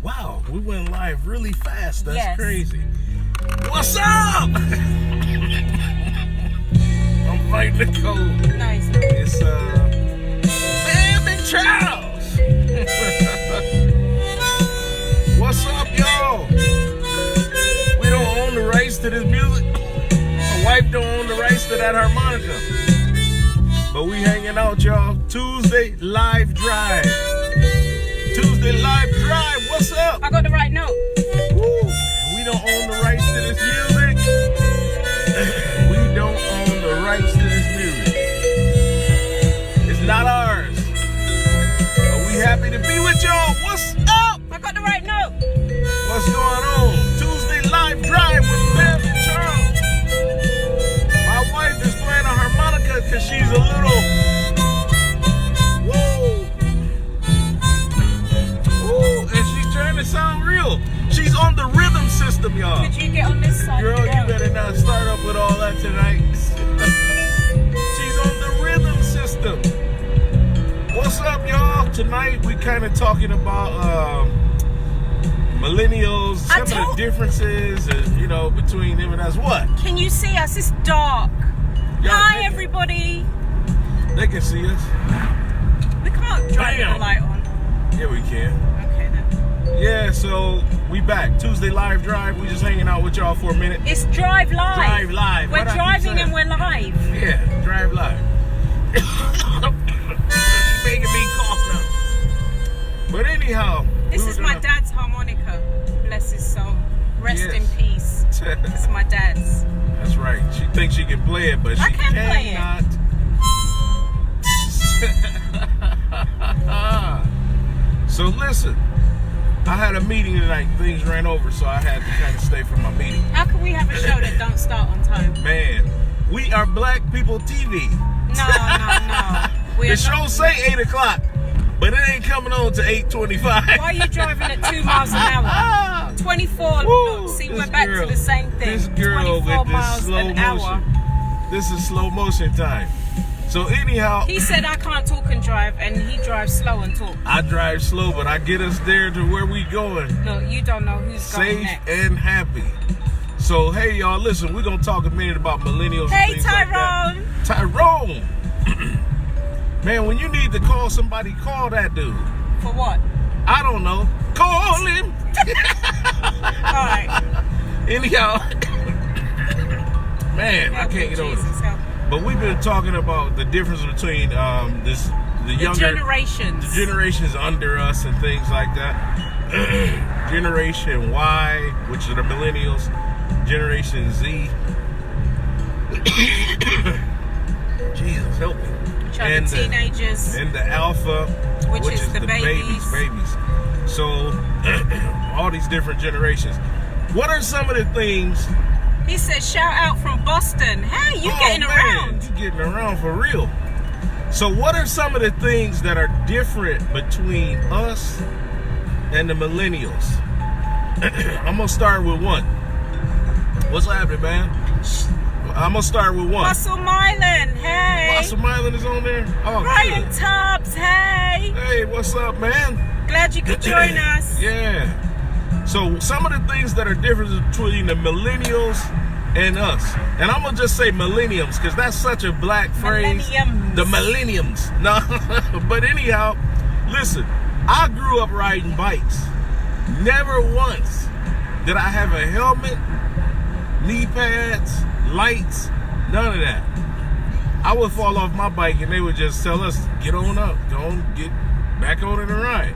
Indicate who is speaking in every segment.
Speaker 1: Wow, we went live really fast. That's
Speaker 2: Yes.
Speaker 1: crazy. What's up? I'm fighting the cold.
Speaker 2: Nice.
Speaker 1: It's Sam and Charles. What's up, y'all? We don't own the rights to this music. My wife don't own the rights to that harmonica. But we hanging out, y'all. Tuesday Live Drive. Tuesday Live Drive. What's up?
Speaker 2: I got the right note.
Speaker 1: Woo. We don't own the rights to this music. We don't own the rights to this music. It's not ours. But we happy to be with y'all. What's up?
Speaker 2: I got the right note.
Speaker 1: What's going on? Tuesday Live Drive with Sam and Charles. My wife is playing a harmonica because she's a little... It sound real. She's on the rhythm system, y'all.
Speaker 2: Could you get on this side?
Speaker 1: Girl, you better not start up with all that tonight. She's on the rhythm system. What's up, y'all? Tonight we kind of talking about millennials, some of the differences, between them and us. What?
Speaker 2: Can you see us? It's dark. Hi, everybody.
Speaker 1: They can see us.
Speaker 2: We can't drive the light on.
Speaker 1: Yeah, we can.
Speaker 2: Okay, then.
Speaker 1: Yeah, so we back. Tuesday Live Drive. We just hanging out with y'all for a minute.
Speaker 2: It's Drive Live.
Speaker 1: Drive Live.
Speaker 2: We're driving and we're live.
Speaker 1: Yeah, Drive Live. She's making me cough now. But anyhow.
Speaker 2: This is my dad's harmonica. Bless his soul. Rest in peace. It's my dad's.
Speaker 1: That's right. She thinks she can play it, but she cannot. So listen. I had a meeting tonight. Things ran over, so I had to kind of stay for my meeting.
Speaker 2: How can we have a show that don't start on time?
Speaker 1: Man, we are Black People TV.
Speaker 2: No.
Speaker 1: The show say 8 o'clock, but it ain't coming on to 8:25.
Speaker 2: Why are you driving at 2 miles an hour? 24. Look, see, we're back to the same thing.
Speaker 1: This girl
Speaker 2: 24
Speaker 1: with
Speaker 2: miles
Speaker 1: this slow
Speaker 2: an hour.
Speaker 1: motion. This is slow motion time. So anyhow,
Speaker 2: he said I can't talk and drive, and he drives slow and talk.
Speaker 1: I drive slow, but I get us there to where we going.
Speaker 2: No, you don't know who's going next.
Speaker 1: Safe and happy. So hey, y'all, listen, we're gonna talk a minute about millennials.
Speaker 2: Hey,
Speaker 1: and things
Speaker 2: Tyrone.
Speaker 1: like that. Tyrone. Man, when you need to call somebody, call that dude.
Speaker 2: For what?
Speaker 1: I don't know. Call him.
Speaker 2: All right.
Speaker 1: Anyhow, man, I can't get over this. But we've been talking about the difference between the generations under us and things like that. Generation Y, which are the millennials. Generation Z. Jesus, help me.
Speaker 2: Which are the teenagers.
Speaker 1: And the Alpha, which is the babies. So, all these different generations. What are some of the things...
Speaker 2: He said, shout out from Boston. Hey, you getting around.
Speaker 1: You getting around for real. So what are some of the things that are different between us and the millennials? I'm going to start with one. What's happening, man? I'm going to start with one.
Speaker 2: Muscle Mylan, hey.
Speaker 1: Muscle Mylan is on there? Oh,
Speaker 2: Ryan
Speaker 1: good.
Speaker 2: Tubbs, hey.
Speaker 1: Hey, what's up, man?
Speaker 2: Glad you could join us.
Speaker 1: Yeah. So some of the things that are different between the millennials and us, and I'm gonna just say millenniums because that's such a black phrase.
Speaker 2: Millenniums.
Speaker 1: The millenniums. No, but anyhow, listen. I grew up riding bikes. Never once did I have a helmet, knee pads, lights, none of that. I would fall off my bike and they would just tell us, get on up, go on, get back on it and ride.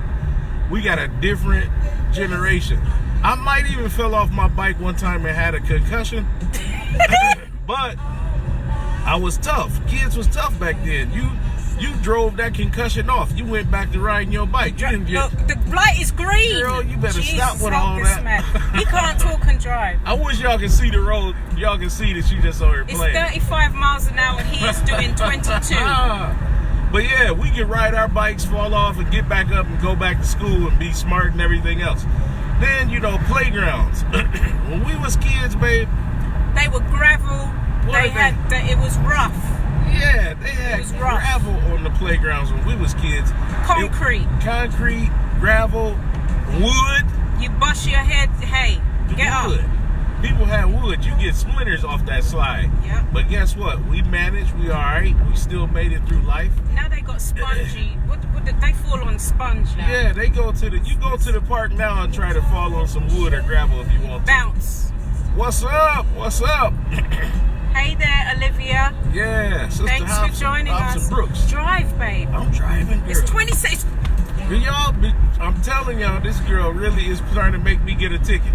Speaker 1: We got a different generation. I might even fell off my bike one time and had a concussion. But I was tough. Kids was tough back then. You drove that concussion off. You went back to riding your bike. You didn't get...
Speaker 2: Look, the light is green.
Speaker 1: Girl, you better stop with all that.
Speaker 2: He can't talk and drive.
Speaker 1: I wish y'all can see the road. Y'all can see that she just over here playing.
Speaker 2: It's 35 miles an hour and he is doing 22.
Speaker 1: But yeah, we can ride our bikes, fall off, and get back up and go back to school and be smart and everything else. Then, playgrounds. When we was kids, babe.
Speaker 2: They were gravel. It was rough.
Speaker 1: Yeah, they had gravel on the playgrounds when we was kids.
Speaker 2: Concrete.
Speaker 1: Concrete, gravel, wood.
Speaker 2: You bust your head. Hey, get
Speaker 1: wood.
Speaker 2: up.
Speaker 1: People have wood. You get splinters off that slide.
Speaker 2: Yep.
Speaker 1: But guess what? We managed. We all right. We still made it through life.
Speaker 2: Now they got spongy. What they fall on sponge now?
Speaker 1: Yeah, they go to the. You go to the park now and try to fall on some wood or gravel if you want to.
Speaker 2: Bounce.
Speaker 1: What's up? What's up?
Speaker 2: Hey there, Olivia.
Speaker 1: Yeah, Sister
Speaker 2: Thanks for joining us.
Speaker 1: Brooks.
Speaker 2: Drive, babe.
Speaker 1: I'm driving, girl.
Speaker 2: It's 26.
Speaker 1: I'm telling y'all, this girl really is trying to make me get a ticket.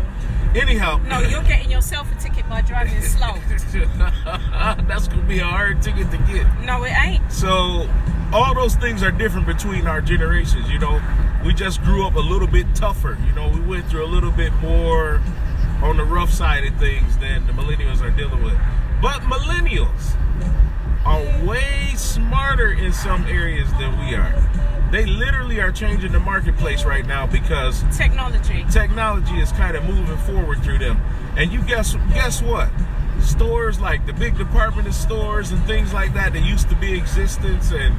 Speaker 1: Anyhow.
Speaker 2: No, you're getting yourself a ticket by driving slow.
Speaker 1: That's going to be a hard ticket to get.
Speaker 2: No, it ain't.
Speaker 1: So, all those things are different between our generations, you know. We just grew up a little bit tougher. You know, we went through a little bit more on the rough side of things than the millennials are dealing with. But millennials are way smarter in some areas than we are. They literally are changing the marketplace right now because technology is kind of moving forward through them. And you guess what? Stores like the big department stores and things like that used to be existence, and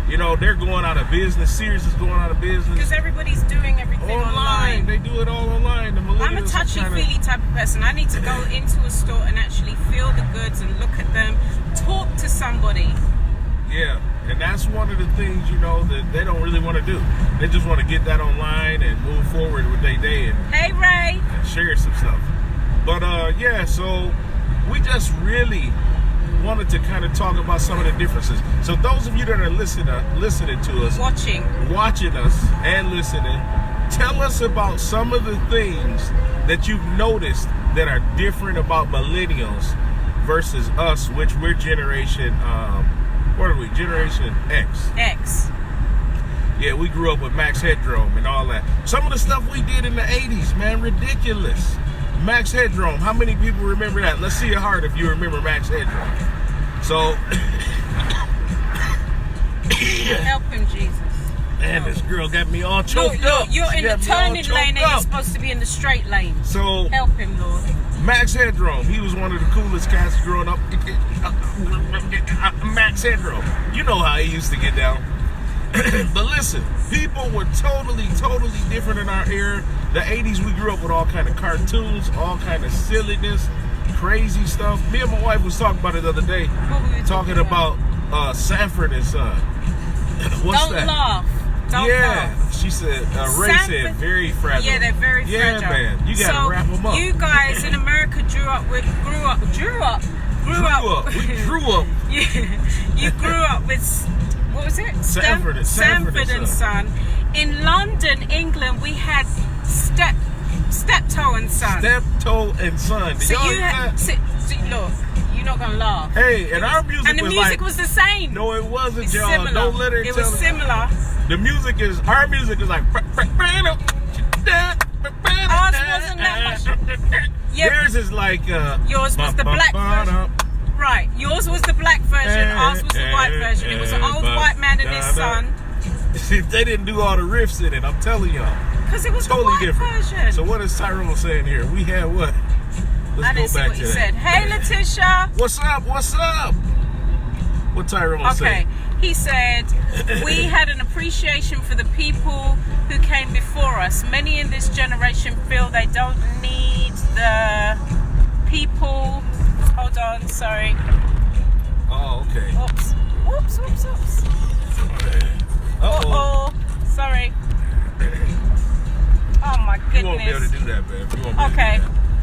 Speaker 1: you know, they're going out of business. Sears is going out of business
Speaker 2: because everybody's doing everything online.
Speaker 1: They do it all online. The millennials,
Speaker 2: I'm a touchy-feely type of person. I need to go into a store and actually feel the goods and look at them, talk to somebody.
Speaker 1: Yeah, and that's one of the things, you know, that they don't really want to do. They just want to get that online and move forward with their day and
Speaker 2: hey Ray,
Speaker 1: and share some stuff. But yeah, so we just really wanted to kind of talk about some of the differences. So those of you that are listening to us, watching us and listening, tell us about some of the things that you've noticed that are different about millennials versus us, which we're generation what are we? Generation X. Yeah, we grew up with Max Headroom and all that. Some of the stuff we did in the 80s, man, ridiculous. Max Headroom, how many people remember that? Let's see your heart if you remember Max Headroom. So,
Speaker 2: help him, Jesus.
Speaker 1: Man, this girl got me all choked up.
Speaker 2: You're in the turning lane and you're supposed to be in the straight lane.
Speaker 1: So,
Speaker 2: help him, Lord.
Speaker 1: Max Headroom, he was one of the coolest cats growing up. Max Headroom, you know how he used to get down. But listen, people were totally different in our era. The 80s, we grew up with all kind of cartoons, all kind of silliness, crazy stuff. Me and my wife was talking about it the other day.
Speaker 2: What were we talking
Speaker 1: about Sanford and Son. What's
Speaker 2: Don't
Speaker 1: that?
Speaker 2: laugh. Don't laugh.
Speaker 1: She said, Ray said, very fragile.
Speaker 2: Yeah, they're very fragile.
Speaker 1: Yeah, man, you gotta wrap them up.
Speaker 2: You guys in America grew up.
Speaker 1: We grew up.
Speaker 2: Yeah, you grew up with, what was it?
Speaker 1: Sanford and
Speaker 2: Son. In London, England, we had Steptoe and Son.
Speaker 1: Steptoe and Son.
Speaker 2: So you had, look, you're not gonna laugh.
Speaker 1: Hey, and our music
Speaker 2: and the music was the same.
Speaker 1: No, it wasn't,
Speaker 2: it's
Speaker 1: y'all.
Speaker 2: Similar.
Speaker 1: Don't let her
Speaker 2: it
Speaker 1: tell
Speaker 2: was similar.
Speaker 1: Our music is like.
Speaker 2: Ours wasn't that much. Yeah.
Speaker 1: Theirs is like.
Speaker 2: Yours was the black version. Right. Yours was the black version. Ours was the white version. It was an old white man and his son.
Speaker 1: They didn't do all the riffs in it. I'm telling y'all.
Speaker 2: Because it was totally the white version.
Speaker 1: So what is Tyrone saying here? We had what?
Speaker 2: I didn't see what he said. Hey, Letitia.
Speaker 1: What's up? What's up? What Tyrone said?
Speaker 2: Okay. He said, we had an appreciation for the people who came before us. Many in this generation feel they don't need the people. Hold on, sorry.
Speaker 1: Oh, okay.
Speaker 2: Oops. Uh-oh. Sorry. Oh, my goodness.
Speaker 1: You won't be able to do that, man.
Speaker 2: Okay.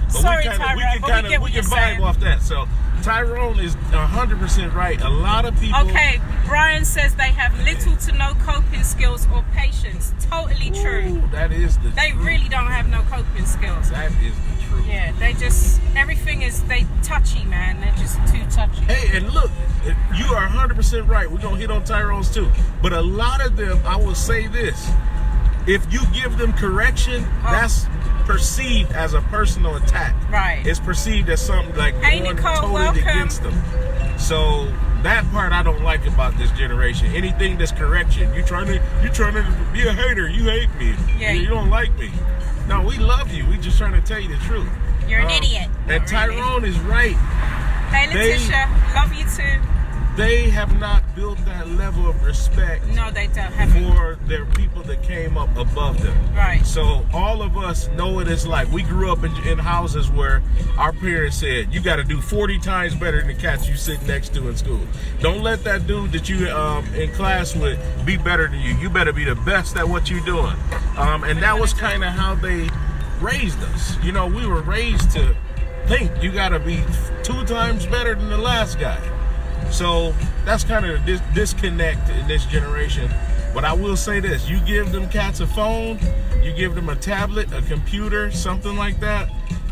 Speaker 2: Sorry, Tyrone.
Speaker 1: We can vibe off that. So, Tyrone is 100% right. A lot of people...
Speaker 2: Okay, Brian says they have little to no coping skills or patience. Totally true.
Speaker 1: That is the
Speaker 2: They
Speaker 1: truth.
Speaker 2: really don't have no coping skills.
Speaker 1: That is the truth.
Speaker 2: Yeah, everything is, they touchy, man. They're just too touchy.
Speaker 1: Hey, and look, you are 100% right. We're going to hit on Tyrone's too. But a lot of them, I will say this. If you give them correction, that's perceived as a personal attack.
Speaker 2: Right.
Speaker 1: It's perceived as something like going totally against them. So that part I don't like about this generation. Anything that's correction, you trying to be a hater. You hate me.
Speaker 2: Yeah.
Speaker 1: You don't like me. No, we love you. We just trying to tell you the truth.
Speaker 2: You're an idiot.
Speaker 1: And Tyrone is right.
Speaker 2: Hey, Letitia, love you too.
Speaker 1: they have not built that level of respect
Speaker 2: No, they don't have it.
Speaker 1: for their people that came up above them.
Speaker 2: Right.
Speaker 1: So all of us know what it's like. We grew up in houses where our parents said, you got to do 40 times better than the cats you sit next to in school. Don't let that dude that you in class with be better than you. You better be the best at what you're doing. And that was kind of how they raised us. You know, we were raised to think you got to be 2 times better than the last guy. So that's kind of the disconnect in this generation. But I will say this, you give them cats a phone, you give them a tablet, a computer, something like that,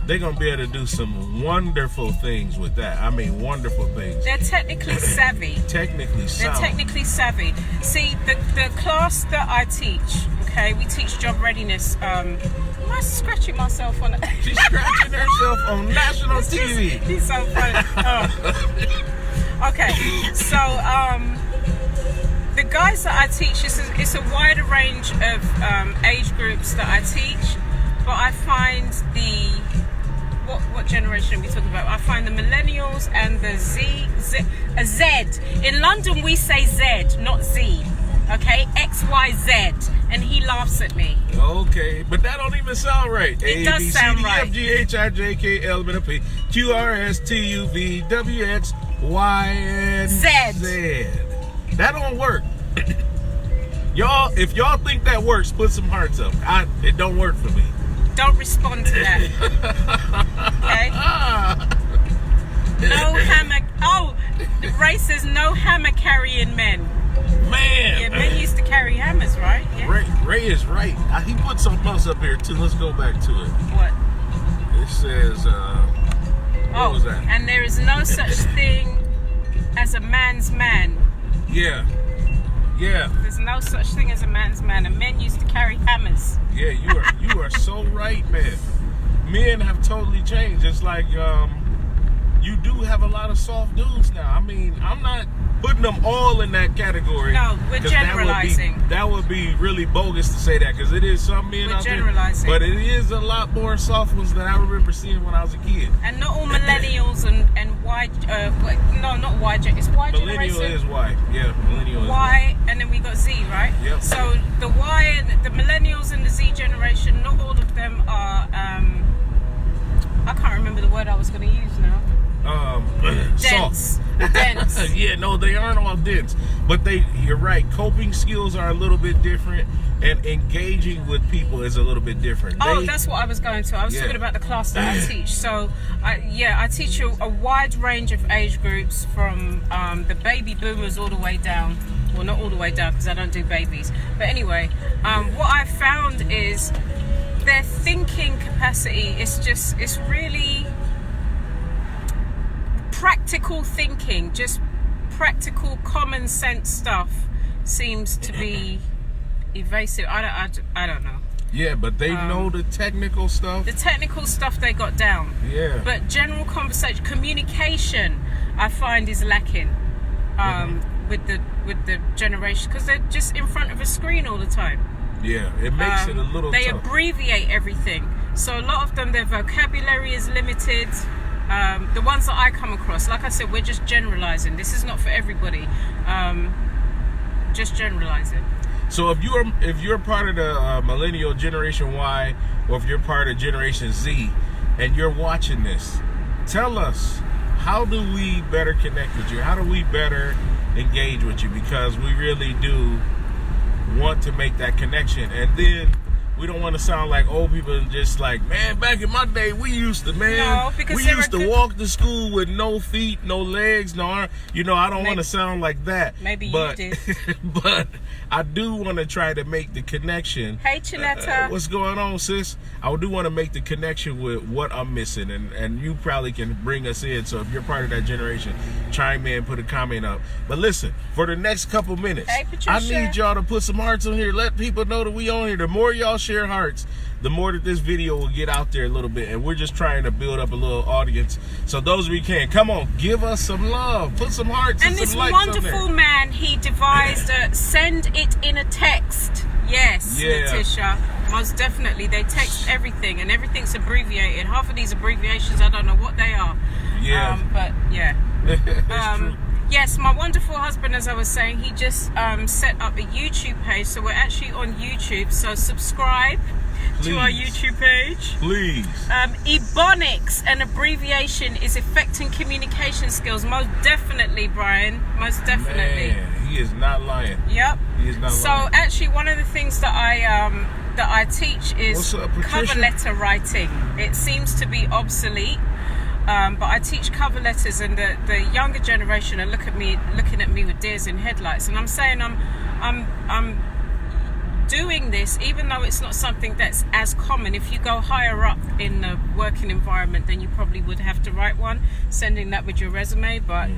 Speaker 1: they're going to be able to do some wonderful things with that. I mean, wonderful things.
Speaker 2: They're technically savvy.
Speaker 1: Technically sound.
Speaker 2: They're technically savvy. See, the class that I teach, okay, we teach job readiness. Am I scratching myself on it?
Speaker 1: She's scratching herself on national TV.
Speaker 2: He's so funny. Oh. Okay, so the guys that I teach, it's a wider range of age groups that I teach, but I find what generation are we talking about? I find the millennials and the Z. In London we say Z, not Z. Okay, XYZ, and he laughs at me.
Speaker 1: Okay, but that don't even sound right.
Speaker 2: It does sound right.
Speaker 1: A, B, C, D, F, G, H, I, J, K, L, M, N, O, P, Q, R, S, T, U, V, W, X, Y, and
Speaker 2: Z.
Speaker 1: That don't work. Y'all, if y'all think that works, put some hearts up. It don't work for me.
Speaker 2: Don't respond to that. Okay? No hammer. Oh, Ray says no hammer carrying men.
Speaker 1: Man.
Speaker 2: Yeah, men used to carry hammers, right? Yeah.
Speaker 1: Ray is right. He put something else up here too. Let's go back to it.
Speaker 2: What?
Speaker 1: It says, what was that?
Speaker 2: And there is no such thing as a man's man.
Speaker 1: Yeah. Yeah.
Speaker 2: There's no such thing as a man's man. And men used to carry hammers.
Speaker 1: Yeah, you are so right, man. Men have totally changed. It's like you do have a lot of soft dudes now. I mean, I'm not putting them all in that category.
Speaker 2: No, we're generalizing.
Speaker 1: That would be really bogus to say that, because it is some men out there. We're generalizing. But it is a lot more soft ones that I remember seeing when I was a kid.
Speaker 2: And not all millennials and Y, no, not Y, it's Y
Speaker 1: millennial
Speaker 2: generation.
Speaker 1: Millennial is Y. Yeah, millennial is
Speaker 2: Y, and then we got Z, right?
Speaker 1: Yep.
Speaker 2: So the Y, the millennials and the Z generation, not all of them are, I can't remember the word I was going to use now.
Speaker 1: Dense.
Speaker 2: Dense.
Speaker 1: Yeah, no, they aren't all dense, but you're right, coping skills are a little bit different, and engaging with people is a little bit different.
Speaker 2: That's what I was going to. I was talking about the class that I teach. So I teach a wide range of age groups, from the baby boomers all the way down. Well, not all the way down, because I don't do babies, but anyway, what I found is their thinking capacity it's really practical thinking, just practical common sense stuff seems to be evasive. I don't know.
Speaker 1: Yeah, but they know the technical stuff.
Speaker 2: The technical stuff they got down.
Speaker 1: Yeah.
Speaker 2: But general conversation, communication, I find is lacking with the generation, because they're just in front of a screen all the time.
Speaker 1: Yeah, it makes it a little
Speaker 2: They
Speaker 1: tough.
Speaker 2: abbreviate everything. So a lot of them, their vocabulary is limited. The ones that I come across, like I said, we're just generalizing. This is not for everybody. Just generalizing.
Speaker 1: So if you're part of the millennial Generation Y, or if you're part of Generation Z, and you're watching this, tell us, how do we better connect with you? How do we better engage with you? Because we really do want to make that connection. And then we don't want to sound like old people and just like, man, back in my day, we used to, we used to walk to school with no feet, no legs, no arm. You know, I don't want to sound like that.
Speaker 2: Maybe you did.
Speaker 1: But I do want to try to make the connection.
Speaker 2: Hey, Chinetta.
Speaker 1: What's going on, sis? I do want to make the connection with what I'm missing, and you probably can bring us in. So if you're part of that generation, chime in, put a comment up. But listen, for the next couple minutes,
Speaker 2: hey,
Speaker 1: I need y'all to put some hearts on here. Let people know that we on here. The more y'all share hearts, the more that this video will get out there a little bit. And we're just trying to build up a little audience. So those of you can, come on, give us some love. Put some hearts and some likes on there.
Speaker 2: And this wonderful man, he devised send it in a text. Yes, Letitia. Most definitely. They text everything, and everything's abbreviated. Half of these abbreviations, I don't know what they are.
Speaker 1: Yeah.
Speaker 2: But yeah.
Speaker 1: It's true.
Speaker 2: Yes, my wonderful husband, as I was saying, he just set up a YouTube page. So we're actually on YouTube. So subscribe to our YouTube page.
Speaker 1: Please.
Speaker 2: Ebonics, an abbreviation, is affecting communication skills. Most definitely, Brian. Most definitely.
Speaker 1: Man, he is not lying.
Speaker 2: Yep.
Speaker 1: He is not lying.
Speaker 2: So actually, one of the things that I teach is
Speaker 1: What's up, Patricia?
Speaker 2: cover letter writing. It seems to be obsolete. But I teach cover letters, and the younger generation are looking at me with deers in headlights. And I'm saying I'm doing this, even though it's not something that's as common. If you go higher up in the working environment, then you probably would have to write one, sending that with your resume. But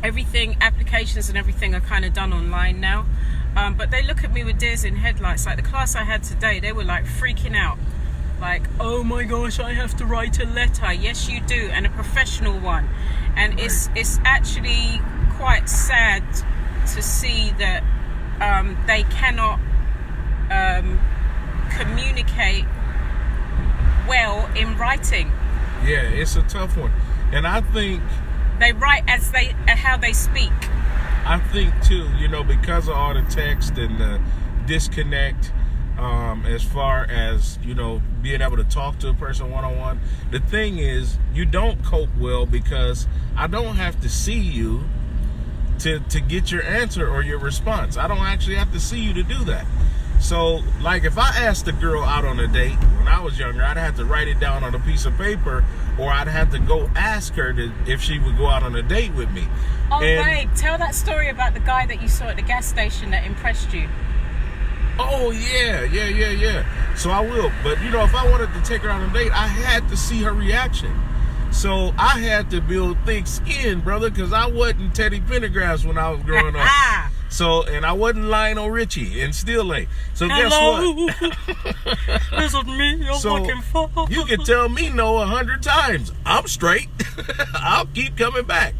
Speaker 2: everything, applications and everything are kind of done online now. But they look at me with deers in headlights. Like the class I had today, they were like freaking out. Like, oh my gosh, I have to write a letter. Yes, you do, and a professional one. And it's actually quite sad to see that they cannot communicate well in writing.
Speaker 1: Yeah, it's a tough one. And I think
Speaker 2: they write how they speak.
Speaker 1: I think too, because of all the text and the disconnect, as far as, being able to talk to a person one-on-one. The thing is, you don't cope well because I don't have to see you to get your answer or your response. I don't actually have to see you to do that. So, like, if I asked a girl out on a date when I was younger, I'd have to write it down on a piece of paper, or I'd have to go ask her if she would go out on a date with me.
Speaker 2: Oh, babe, tell that story about the guy that you saw at the gas station that impressed you.
Speaker 1: Oh, yeah. So I will. But, if I wanted to take her on a date, I had to see her reaction. So I had to build thick skin, brother, because I wasn't Teddy Pendergrass when I was growing up. So, and I wasn't Lionel Richie, and still ain't. So
Speaker 2: Hello.
Speaker 1: Guess what?
Speaker 2: This is me, you're looking for.
Speaker 1: You can tell me no 100 times. I'm straight. I'll keep coming back.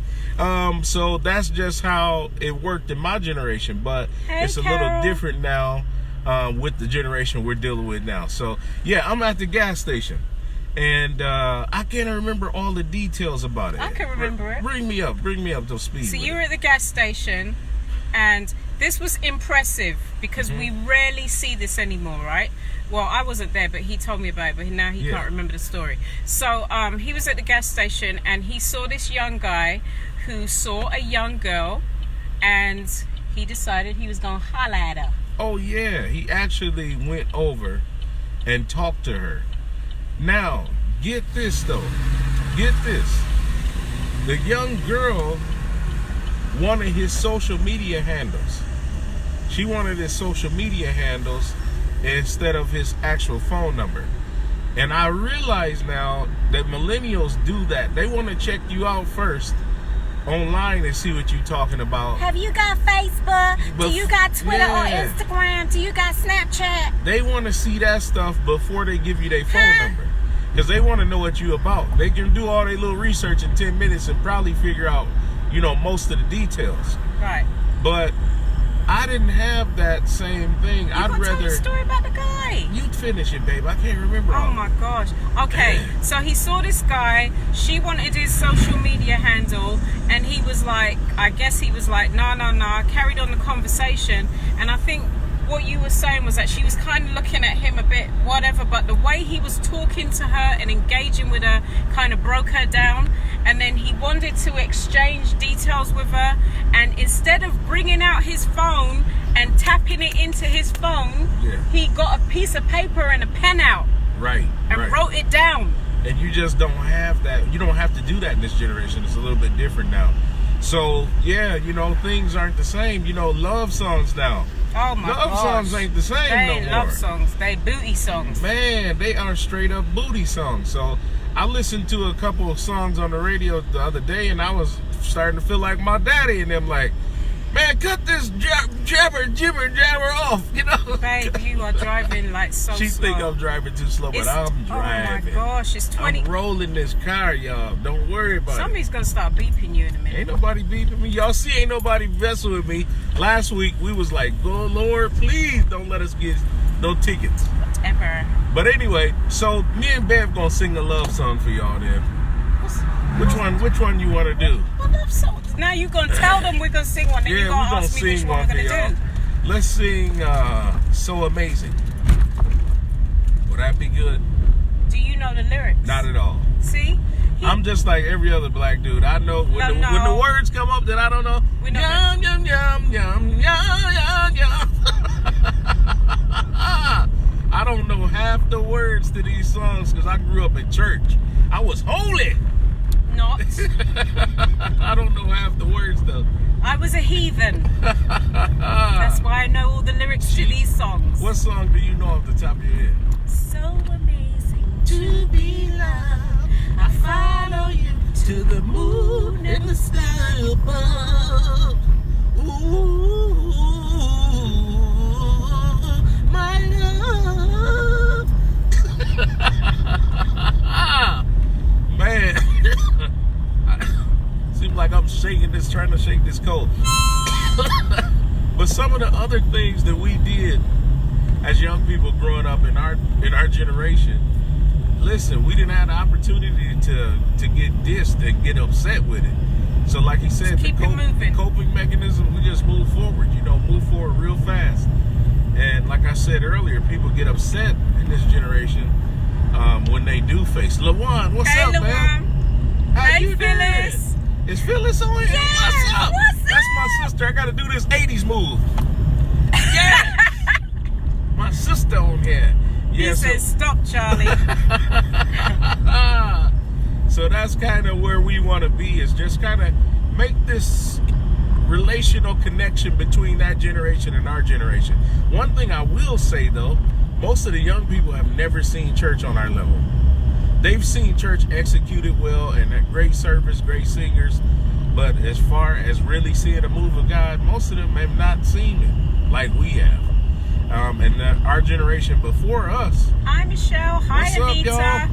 Speaker 1: So that's just how it worked in my generation. But it's a little different now with the generation we're dealing with now. So, yeah, I'm at the gas station. And I can't remember all the details about it.
Speaker 2: I can remember it.
Speaker 1: Bring me up to speed.
Speaker 2: So you were at the gas station, and this was impressive because we rarely see this anymore, right? Well, I wasn't there, but he told me about it, but now he can't remember the story. So he was at the gas station, and he saw this young guy who saw a young girl, and he decided he was going to holler at her.
Speaker 1: Oh, yeah. He actually went over and talked to her. Now, get this, though. Get this. The young girl wanted his social media handles. She wanted his social media handles instead of his actual phone number. And I realize now that millennials do that. They want to check you out first online and see what you're talking about.
Speaker 2: Have you got Facebook? Do you got Twitter or Instagram? Do you got Snapchat?
Speaker 1: They want to see that stuff before they give you their phone number. Because they want to know what you about. They can do all their little research in 10 minutes and probably figure out, most of the details.
Speaker 2: Right.
Speaker 1: But I didn't have that same thing. I'd rather
Speaker 2: tell the story about the guy.
Speaker 1: You finish it, babe. I can't remember.
Speaker 2: Oh my gosh. Okay, so he saw this guy. She wanted his social media handle, and he was like, I guess he was like, no. Carried on the conversation, and I think what you were saying was that she was kind of looking at him a bit whatever, but the way he was talking to her and engaging with her kind of broke her down. And then he wanted to exchange details with her, and instead of bringing out his phone and tapping it into his phone, he got a piece of paper and a pen out, and wrote it down.
Speaker 1: And you just don't have that. You don't have to do that in this generation. It's a little bit different now. So yeah, things aren't the same. Love songs now.
Speaker 2: Oh my gosh.
Speaker 1: Love songs ain't the same
Speaker 2: They
Speaker 1: no
Speaker 2: ain't
Speaker 1: more.
Speaker 2: love songs. They booty songs.
Speaker 1: Man, they are straight up booty songs. So I listened to a couple of songs on the radio the other day, and I was starting to feel like my daddy, and them like, man, cut this jibber off,
Speaker 2: Babe, you are driving like so
Speaker 1: She
Speaker 2: slow.
Speaker 1: think I'm driving too slow, but I'm driving.
Speaker 2: Oh my gosh, it's 20.
Speaker 1: I'm rolling this car, y'all. Don't worry about
Speaker 2: Somebody's gonna start beeping you in a minute.
Speaker 1: Ain't nobody beeping me. Y'all see, ain't nobody messing with me. Last week, we was like, oh, Lord, please don't let us get no tickets.
Speaker 2: Whatever.
Speaker 1: But anyway, so me and Bev gonna sing a love song for y'all then.
Speaker 2: songs.
Speaker 1: Which one you want to do?
Speaker 2: I love songs. Now you're gonna tell them we're gonna sing one, then you're gonna ask me which one we're gonna do.
Speaker 1: Let's sing So Amazing. Would that be good?
Speaker 2: Do you know the lyrics?
Speaker 1: Not at all.
Speaker 2: See?
Speaker 1: I'm just like every other black dude. I know when the words come up that I don't know. Yum, yum, yum, yum, yum, yum, yum. I don't know half the words to these songs because I grew up in church. I was holy.
Speaker 2: Not.
Speaker 1: I don't know half the words though.
Speaker 2: I was a heathen. That's why I know all the lyrics to these songs.
Speaker 1: What song do you know off the top of your head?
Speaker 2: So amazing to be loved. I follow you to the moon and the sky above.
Speaker 1: Ooh, my love. Man. Seems like I'm trying to shake this cold. But some of the other things that we did as young people growing up in our generation, listen, we didn't have the opportunity to get dissed and get upset with it. So like he said,
Speaker 2: the
Speaker 1: coping mechanism, we just move forward, move forward real fast. And like I said earlier, people get upset in this generation when they do face. LaJuan, what's up,
Speaker 2: LaJuan.
Speaker 1: man? How you
Speaker 2: Phyllis.
Speaker 1: doing? Is Phyllis on here?
Speaker 2: Yeah,
Speaker 1: What's up?
Speaker 2: what's
Speaker 1: That's my sister. I got to do this 80s move. Yeah. My sister on here. Yeah,
Speaker 2: He says, stop, Charlie.
Speaker 1: So that's kind of where we want to be, is just kind of make this relational connection between that generation and our generation. One thing I will say, though, most of the young people have never seen church on our level. They've seen church executed well and a great service, great singers. But as far as really seeing a move of God, most of them have not seen it like we have. And our generation before us.
Speaker 2: Hi, Michelle. Hi,
Speaker 1: What's up,
Speaker 2: Anita.
Speaker 1: y'all?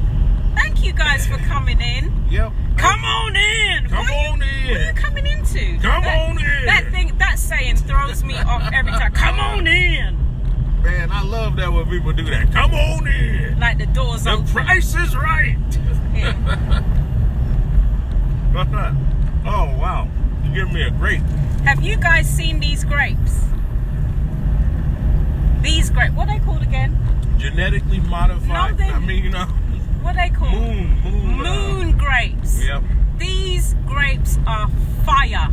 Speaker 2: Thank you guys for coming in.
Speaker 1: Yep.
Speaker 2: Come on in.
Speaker 1: Come on in.
Speaker 2: What are you coming into?
Speaker 1: Come on in.
Speaker 2: That saying throws me off every time. Come on in.
Speaker 1: Man, I love that when people do that. Come on in.
Speaker 2: Like the doors
Speaker 1: The
Speaker 2: open.
Speaker 1: price is right.
Speaker 2: Yeah.
Speaker 1: Oh, wow. You give me a grape.
Speaker 2: Have you guys seen these grapes? These grapes. What are they called again?
Speaker 1: Genetically modified.
Speaker 2: No, what are they called? Moon grapes.
Speaker 1: Yep.
Speaker 2: These grapes are fire.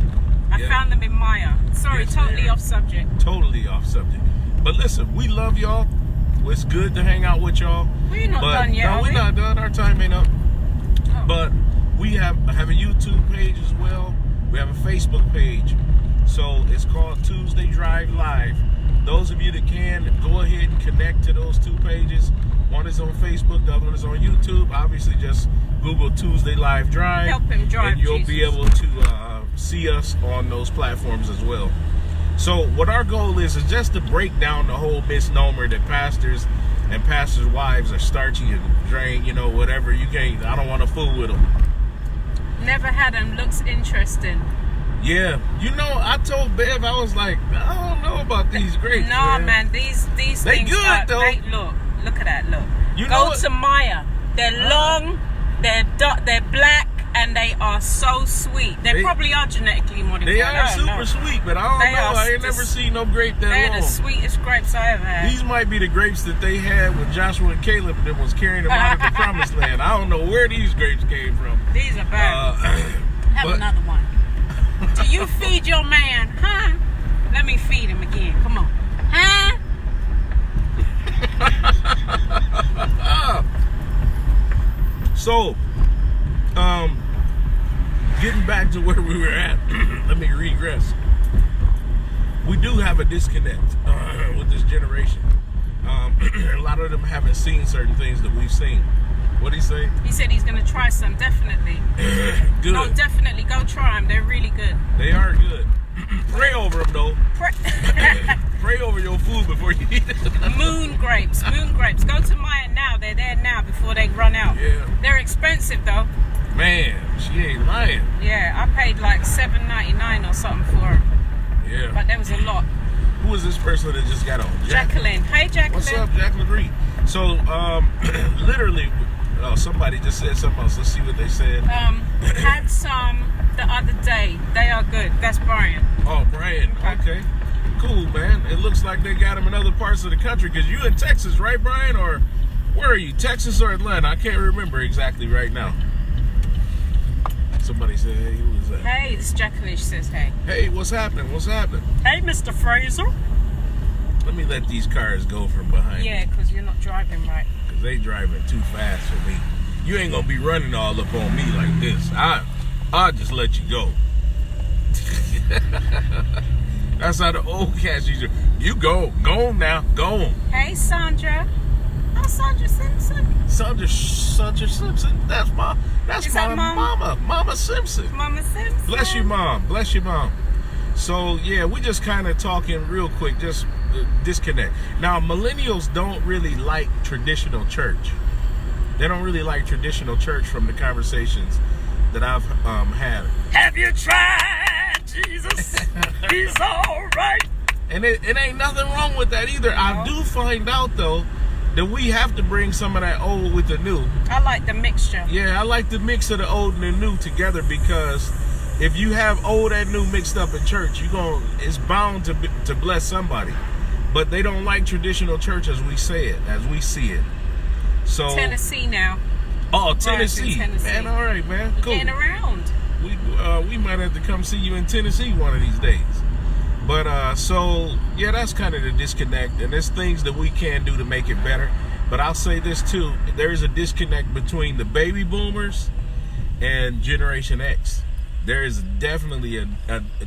Speaker 2: I found them in Maya. Sorry,
Speaker 1: Yes,
Speaker 2: totally
Speaker 1: they are.
Speaker 2: off subject.
Speaker 1: Totally off subject. But listen, we love y'all. It's good to hang out with y'all.
Speaker 2: We're not done yet,
Speaker 1: No,
Speaker 2: are
Speaker 1: we're
Speaker 2: we?
Speaker 1: not done. Our time ain't up.
Speaker 2: Oh.
Speaker 1: But we have a YouTube page as well. We have a Facebook page. So it's called Tuesday Drive Live. Those of you that can, go ahead and connect to those two pages. One is on Facebook, the other one is on YouTube. Obviously, just Google Tuesday Live Drive.
Speaker 2: Help him drive,
Speaker 1: and you'll
Speaker 2: Jesus.
Speaker 1: be able to see us on those platforms as well. So what our goal is just to break down the whole misnomer that pastors and pastors' wives are starchy and drain, whatever. I don't want to fool with them.
Speaker 2: Never had them. Looks interesting.
Speaker 1: Yeah. I told Bev, I was like, I don't know about these grapes.
Speaker 2: No, man. These
Speaker 1: They
Speaker 2: things
Speaker 1: good,
Speaker 2: are,
Speaker 1: though.
Speaker 2: Look at that. Look.
Speaker 1: You know
Speaker 2: Go
Speaker 1: what?
Speaker 2: to Maya. They're long. They're black. And they are so sweet. They probably are genetically modified.
Speaker 1: They are
Speaker 2: I don't know.
Speaker 1: super sweet, but I don't know. I ain't never seen no grape that
Speaker 2: They're
Speaker 1: long.
Speaker 2: the sweetest grapes I ever had.
Speaker 1: These might be the grapes that they had with Joshua and Caleb that was carrying them out of the promised land. I don't know where these grapes came from.
Speaker 2: These are bad. Have
Speaker 1: but-
Speaker 2: another one. Do you feed your man? Huh? Let me feed him again. Come on. Huh?
Speaker 1: So, getting back to where we were at, let me regress. We do have a disconnect with this generation. A lot of them haven't seen certain things that we've seen. What did he say?
Speaker 2: He said he's going to try some, definitely.
Speaker 1: Good.
Speaker 2: No, definitely. Go try them. They're really good.
Speaker 1: They are good. Pray over them, though. Pray over your food before you eat it.
Speaker 2: Moon grapes. Moon grapes. Go to Maya now. They're there now before they run out.
Speaker 1: Yeah.
Speaker 2: They're expensive, though.
Speaker 1: Man, she ain't lying.
Speaker 2: Yeah, I paid like $7.99 or something for them.
Speaker 1: Yeah.
Speaker 2: But there was a lot.
Speaker 1: Who is this person that just got on?
Speaker 2: Jacqueline. Hey, Jacqueline.
Speaker 1: What's up, Jacqueline Green? So, literally, Oh, somebody just said something else. Let's see what they said.
Speaker 2: Had some the other day. They are good. That's Brian.
Speaker 1: Oh, Brian. Okay. Cool, man. It looks like they got them in other parts of the country. Because you in Texas, right, Brian? Or where are you? Texas or Atlanta? I can't remember exactly right now. Somebody said, hey, who is that?
Speaker 2: Hey, this Jacqueline says hey.
Speaker 1: Hey, what's happening? What's happening?
Speaker 2: Hey, Mr. Fraser.
Speaker 1: Let me let these cars go from behind me.
Speaker 2: Yeah, because you're not driving right.
Speaker 1: Because they driving too fast for me. You ain't going to be running all up on me like this. I'll just let you go. That's how the old cats used to. You go. Go on now. Go on.
Speaker 2: Hey, Sandra. Oh, Sandra Simpson.
Speaker 1: Sandra Simpson. That's my
Speaker 2: Mom?
Speaker 1: mama. Mama Simpson.
Speaker 2: Mama Simpson.
Speaker 1: Bless you, Mom. Bless you, Mom. So, yeah, we just kind of talking real quick, just disconnect. Now, millennials don't really like traditional church. They don't really like traditional church from the conversations that I've had. Have you tried Jesus? He's all right. And it ain't nothing wrong with that either. No. I do find out, though, that we have to bring some of that old with the new.
Speaker 2: I like the mixture.
Speaker 1: Yeah, I like the mix of the old and the new together, because if you have old and new mixed up in church, it's bound to bless somebody. But they don't like traditional church as we see it. So
Speaker 2: Tennessee now.
Speaker 1: Oh, Tennessee. Man, all right, man. Cool.
Speaker 2: Getting around.
Speaker 1: We might have to come see you in Tennessee one of these days. But so yeah, that's kind of the disconnect, and there's things that we can do to make it better. But I'll say this too: there is a disconnect between the baby boomers and Generation X. There is definitely a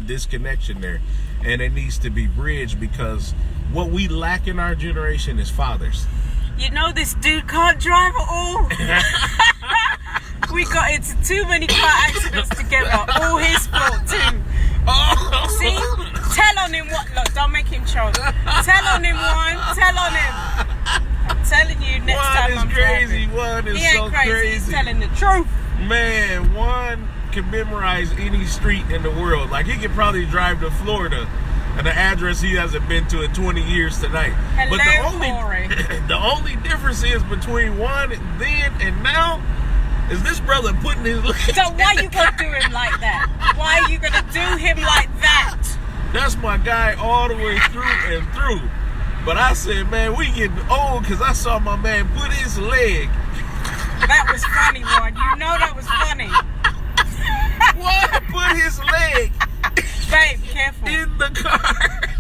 Speaker 1: disconnection there, and it needs to be bridged, because what we lack in our generation is fathers.
Speaker 2: You know, this dude can't drive at all. We got into too many car accidents together. All his fault too. See? Tell on him what. Look, don't make him choke. Tell on him, one. Tell on him. I'm telling you, next time I'm driving.
Speaker 1: One is
Speaker 2: he ain't
Speaker 1: so
Speaker 2: crazy. He's telling the truth.
Speaker 1: Man, one can memorize any street in the world. Like, he could probably drive to Florida and the address he hasn't been to in 20 years tonight.
Speaker 2: Hello,
Speaker 1: but the only difference is between one then and now is this brother putting his leg.
Speaker 2: So why you gonna do him like that? Why are you gonna do him like that?
Speaker 1: That's my guy all the way through and through. But I said, man, we getting old, because I saw my man put his leg.
Speaker 2: That was funny, Juan. You know that was funny.
Speaker 1: What? Put his leg.
Speaker 2: Babe, careful.
Speaker 1: In the car.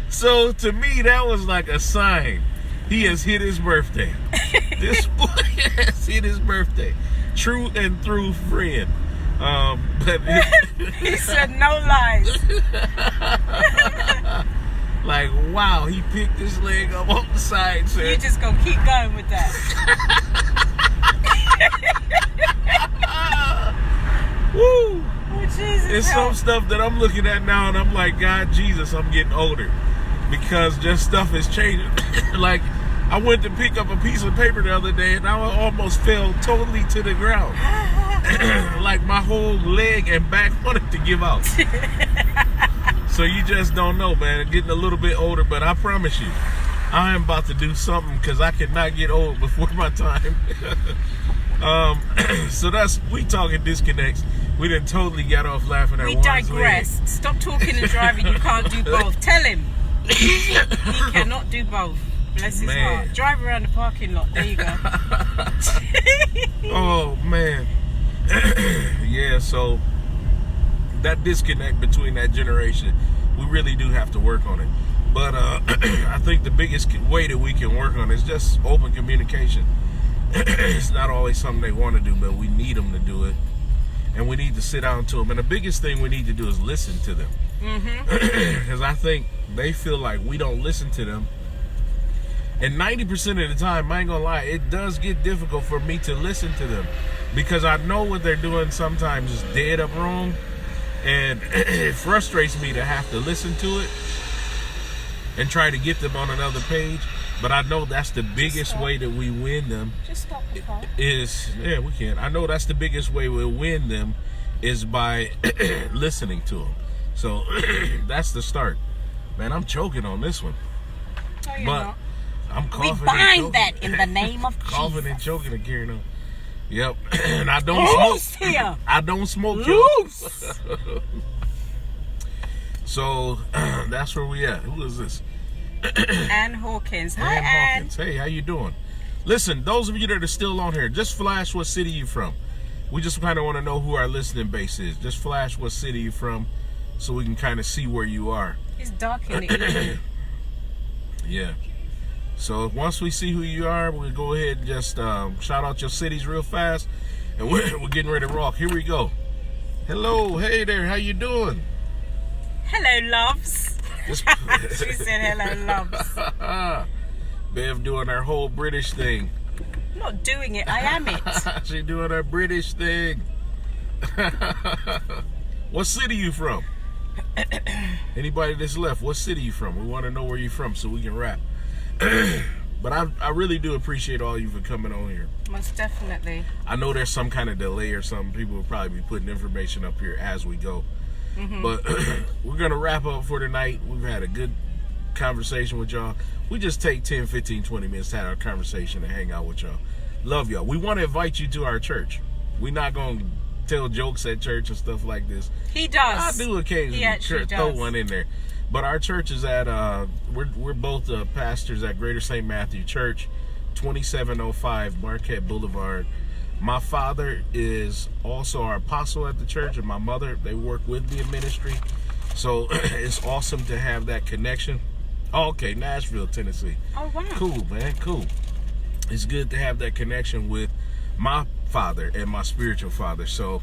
Speaker 1: So to me, that was like a sign. He has hit his birthday. This boy has hit his birthday. True and through friend. But
Speaker 2: he said no lies.
Speaker 1: Like, wow, he picked his leg up on the side. Said,
Speaker 2: you just gonna keep going with that.
Speaker 1: Woo!
Speaker 2: Oh, Jesus,
Speaker 1: it's some stuff that I'm looking at now, and I'm like, God, Jesus, I'm getting older, because just stuff is changing. Like, I went to pick up a piece of paper the other day, and I almost fell totally to the ground. Like, my whole leg and back wanted to give out. So you just don't know, man. I'm getting a little bit older, but I promise you, I am about to do something, because I cannot get old before my time. So we talking disconnects. We done totally got off laughing at
Speaker 2: We
Speaker 1: Juan's
Speaker 2: digressed.
Speaker 1: leg.
Speaker 2: Stop talking and driving. You can't do both. Tell him. He cannot do both. Bless his heart. Drive around the parking lot. There you go.
Speaker 1: Oh, man. Yeah, so that disconnect between that generation, we really do have to work on it. But I think the biggest way that we can work on it is just open communication. It's not always something they want to do, but we need them to do it. And we need to sit down to them. And the biggest thing we need to do is listen to them. Because I think they feel like we don't listen to them. And 90% of the time, I ain't gonna lie, it does get difficult for me to listen to them, because I know what they're doing sometimes is dead up wrong. And it frustrates me to have to listen to it and try to get them on another page. But I know that's the biggest way that we win them.
Speaker 2: Just stop the car.
Speaker 1: Yeah, we can. I know that's the biggest way we win them is by listening to them. So that's the start. Man, I'm choking on this one.
Speaker 2: No, you're
Speaker 1: but
Speaker 2: not.
Speaker 1: I'm coughing.
Speaker 2: We bind that in the name of
Speaker 1: coughing
Speaker 2: Jesus.
Speaker 1: and choking and carrying on. Yep. And I don't smoke.
Speaker 2: Loose here.
Speaker 1: I don't smoke. Y'all.
Speaker 2: Loose.
Speaker 1: So that's where we at. Who is this?
Speaker 2: Ann Hawkins. Hi,
Speaker 1: Ann
Speaker 2: Ann.
Speaker 1: Hawkins. Hey, how you doing? Listen, those of you that are still on here, just flash what city you from. We just kind of want to know who our listening base is. Just flash what city you from so we can kind of see where you are.
Speaker 2: It's dark in the evening.
Speaker 1: Yeah. So once we see who you are, we'll go ahead and just shout out your cities real fast. And we're getting ready to rock. Here we go. Hello. Hey there. How you doing?
Speaker 2: Hello, loves. She said hello, loves.
Speaker 1: Bev doing her whole British thing.
Speaker 2: I'm not doing it. I am it.
Speaker 1: She doing her British thing. What city you from? Anybody that's left, what city you from? We want to know where you from so we can rap. But I really do appreciate all you for coming on here.
Speaker 2: Most definitely.
Speaker 1: I know there's some kind of delay or something. People will probably be putting information up here as we go. But we're going to wrap up for tonight. We've had a good conversation with y'all. We just take 10, 15, 20 minutes to have our conversation and hang out with y'all. Love y'all. We want to invite you to our church. We're not going to tell jokes at church and stuff like this.
Speaker 2: He does.
Speaker 1: I do occasionally throw one in there. But our church is at, we're both pastors at Greater St. Matthew Church, 2705 Marquette Boulevard. My father is also our apostle at the church, and my mother, they work with me in ministry. So it's awesome to have that connection. Oh, okay, Nashville, Tennessee.
Speaker 2: Oh, wow.
Speaker 1: Cool, man, cool. It's good to have that connection with my father and my spiritual father. So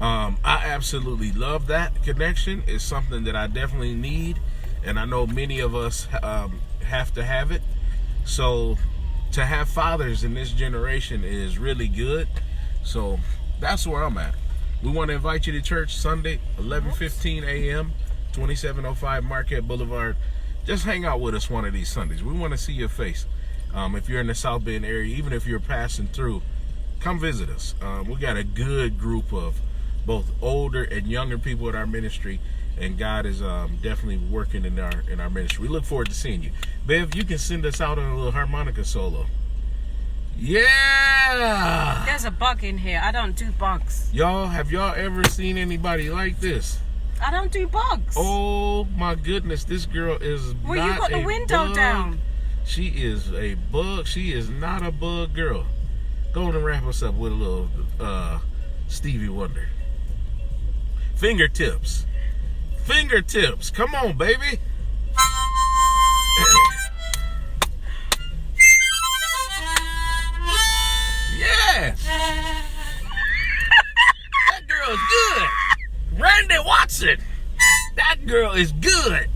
Speaker 1: I absolutely love that connection. It's something that I definitely need, and I know many of us have to have it. So to have fathers in this generation is really good. So that's where I'm at. We want to invite you to church Sunday, 11:15 a.m., 2705 Marquette Boulevard. Just hang out with us one of these Sundays. We want to see your face. If you're in the South Bend area, even if you're passing through, come visit us. We got a good group of both older and younger people in our ministry, and God is definitely working in our ministry. We look forward to seeing you. Bev, you can send us out on a little harmonica solo. Yeah!
Speaker 2: There's a bug in here. I don't do bugs.
Speaker 1: Y'all, have y'all ever seen anybody like this?
Speaker 2: I don't do bugs.
Speaker 1: Oh my goodness, this girl is
Speaker 2: Well,
Speaker 1: not
Speaker 2: you got the
Speaker 1: a
Speaker 2: window
Speaker 1: bug.
Speaker 2: down.
Speaker 1: She is a bug. She is not a bug girl. Go on and wrap us up with a little Stevie Wonder. Fingertips. Fingertips. Come on, baby. Yes. That girl is good. Randy Watson. That girl is good.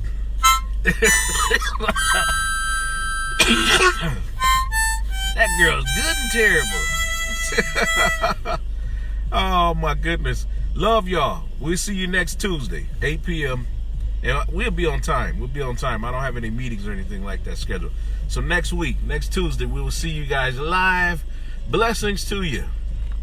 Speaker 1: That girl's good and terrible. Oh my goodness. Love y'all. We'll see you next Tuesday, 8 p.m. And we'll be on time. We'll be on time. I don't have any meetings or anything like that scheduled. So next week, next Tuesday, we will see you guys live. Blessings to you.